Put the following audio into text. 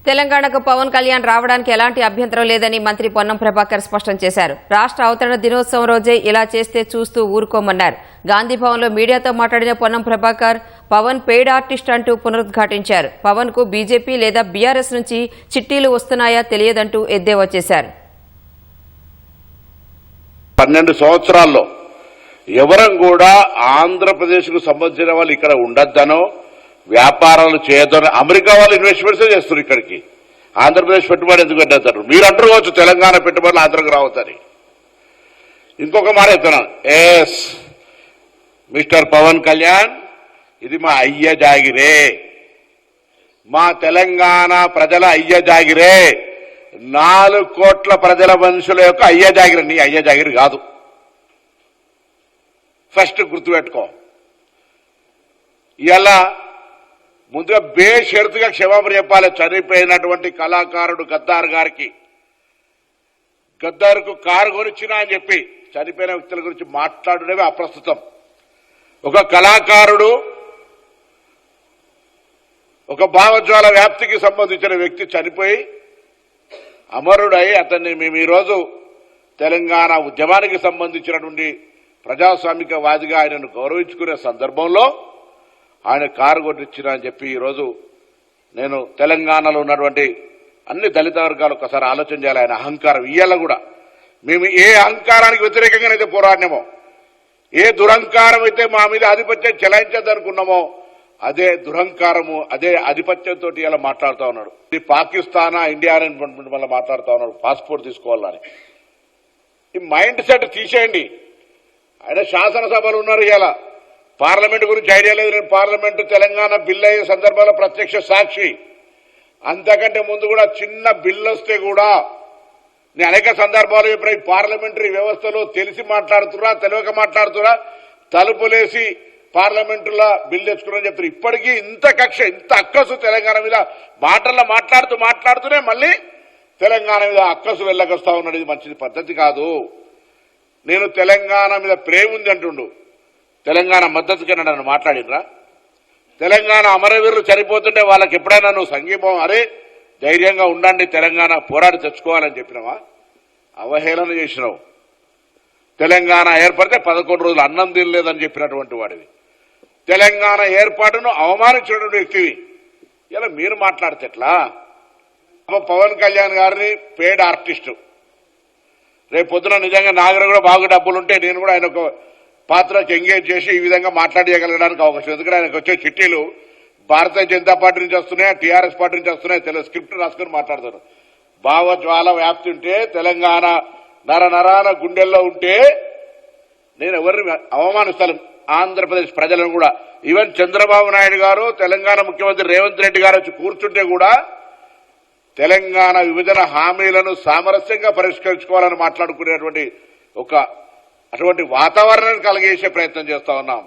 తెలంగాణకు పవన్ కళ్యాణ్ రావడానికి ఎలాంటి అభ్యంతరం లేదని మంత్రి పొన్నం ప్రభాకర్ స్పష్టం చేశారు. రాష్ట్ర అవతరణ దినోత్సవం రోజే ఇలా చేస్తే చూస్తూ ఊరుకోమన్నారు. గాంధీభవన్లో మీడియాతో మాట్లాడిన పొన్నం ప్రభాకర్ పవన్ పెయిడ్ ఆర్టిస్ట్ అంటూ పునరుద్ఘాటించారు. పవన్ కు బీజేపీ లేదా బీఆర్ఎస్ నుంచి చిట్టీలు వస్తున్నాయా తెలియదంటూ ఎద్దేవా చేశారు. 12 సంవత్సరాల్లో ఎవరం కూడా ఆంధ్రప్రదేశ్కు సంబంధించిన వాళ్ళు ఇక్కడ ఉండొద్దనో వ్యాపారాలు చేయొద్దనో అమెరికా వాళ్ళు ఇన్వెస్ట్మెంట్స్ చేస్తున్నారు. ఇక్కడికి ఆంధ్రప్రదేశ్ పెట్టుబడి ఎందుకు పెట్టేస్తారు? మీరు అంటారు కావచ్చు తెలంగాణ పెట్టుబడులు ఆంధ్రకు రావద్దని. ఇంకొక మాట చెప్తున్నాను, ఎస్ మిస్టర్ పవన్ కళ్యాణ్, ఇది మా అయ్య జాగిరే, మా తెలంగాణ ప్రజల అయ్య జాగిరే, 4 కోట్ల ప్రజల మనుషుల యొక్క అయ్య జాగిరి. నీ అయ్య జాగిరి కాదు, ఫస్ట్ గుర్తుపెట్టుకో. ఇలా ముందుగా బేషరతుగా క్షమాపణ చెప్పాలి చనిపోయినటువంటి కళాకారుడు గద్దార్ గారికి. గద్దార్కు కారు కొనిచ్చినా అని చెప్పి చనిపోయిన వ్యక్తుల గురించి మాట్లాడడమే అప్రస్తుతం. ఒక కళాకారుడు, ఒక భావజ్వాల వ్యాప్తికి సంబంధించిన వ్యక్తి చనిపోయి అమరుడై అతన్ని మేము ఈరోజు తెలంగాణ ఉద్యమానికి సంబంధించినటువంటి ప్రజాస్వామికవాదిగా ఆయనను గౌరవించుకునే సందర్భంలో ఆయన కారు కొట్టించిన అని చెప్పి ఈరోజు నేను తెలంగాణలో ఉన్నటువంటి అన్ని దళిత వర్గాలు ఒకసారి ఆలోచన చేయాలి. ఆయన అహంకారం ఇయ్యాల కూడా మేము ఏ అహంకారానికి వ్యతిరేకంగానైతే పోరాడినామో, ఏ దురహంకారం అయితే మా మీద ఆధిపత్యం చెలాయించదనుకున్నామో అదే దురహంకారము, అదే ఆధిపత్యంతో ఇలా మాట్లాడుతూ ఉన్నాడు. ఇది పాకిస్తానా ఇండియా అని వల్ల మాట్లాడుతూ ఉన్నాడు పాస్పోర్ట్ తీసుకోవాలని. ఈ మైండ్ సెట్ తీసేయండి. ఆయన శాసనసభలు ఉన్నారు, ఇలా పార్లమెంట్ గురించి ఐడియా లేదు. నేను పార్లమెంటు తెలంగాణ బిల్ అయ్యే సందర్భంలో ప్రత్యక్ష సాక్షి. అంతకంటే ముందు కూడా చిన్న బిల్లు వస్తే కూడా నేను అనేక సందర్భాలు చెప్పిన ఈ పార్లమెంటరీ వ్యవస్థలో తెలిసి మాట్లాడుతురా తెలియక మాట్లాడుతురా తలుపులేసి పార్లమెంటులో బిల్లు తెచ్చుకున్నారని చెప్తారు. ఇప్పటికీ ఇంత కక్ష, ఇంత అక్కసు తెలంగాణ మీద మాటల్లో మాట్లాడుతూనే మళ్ళీ తెలంగాణ మీద అక్కసు వెళ్ళకొస్తా ఉన్నాడు. ఇది మంచిది పద్ధతి కాదు. నేను తెలంగాణ మీద ప్రేమ ఉంది అంటుండు, తెలంగాణ మద్దతుగా నన్ను మాట్లాడినరా? తెలంగాణ అమరవీరులు చనిపోతుంటే వాళ్ళకి ఎప్పుడైనా నువ్వు సంఘీభావం అరే ధైర్యంగా ఉండండి తెలంగాణ పోరాడి తెచ్చుకోవాలని చెప్పినావా? అవహేళన చేసినావు. తెలంగాణ ఏర్పడితే 11 రోజులు అన్నం తినలేదని చెప్పినటువంటి వాడివి. తెలంగాణ ఏర్పాటును అవమానించినటువంటి వ్యక్తివి. ఇలా మీరు మాట్లాడితే ఎట్లా? పవన్ కళ్యాణ్ గారిని పేడ్ ఆర్టిస్టు, రేపు పొద్దున నిజంగా నా దగ్గర కూడా బాగా డబ్బులుంటే నేను కూడా ఆయన ఒక పాత్రకి ఎంగేజ్ చేసి ఈ విధంగా మాట్లాడగలగడానికి అవకాశం. ఎందుకంటే ఆయనకు వచ్చే చిట్టీలు భారతీయ జనతా పార్టీ నుంచి వస్తున్నాయి, టీఆర్ఎస్ పార్టీ నుంచి వస్తున్నాయి. తెలుగు స్క్రిప్ట్ రాసుకుని మాట్లాడతారు. భావజ్వాల వ్యాప్తి ఉంటే, తెలంగాణ నరాన గుండెల్లో ఉంటే నేను ఎవరిని అవమానిస్తాను? ఆంధ్రప్రదేశ్ ప్రజలను కూడా. ఈవెన్ చంద్రబాబు నాయుడు గారు, తెలంగాణ ముఖ్యమంత్రి రేవంత్ రెడ్డి గారు వచ్చి కూర్చుంటే కూడా తెలంగాణ విభజన హామీలను సామరస్యంగా పరిష్కరించుకోవాలని మాట్లాడుకునేటువంటి అటువంటి వాతావరణాన్ని కలిగేసే ప్రయత్నం చేస్తా ఉన్నాం.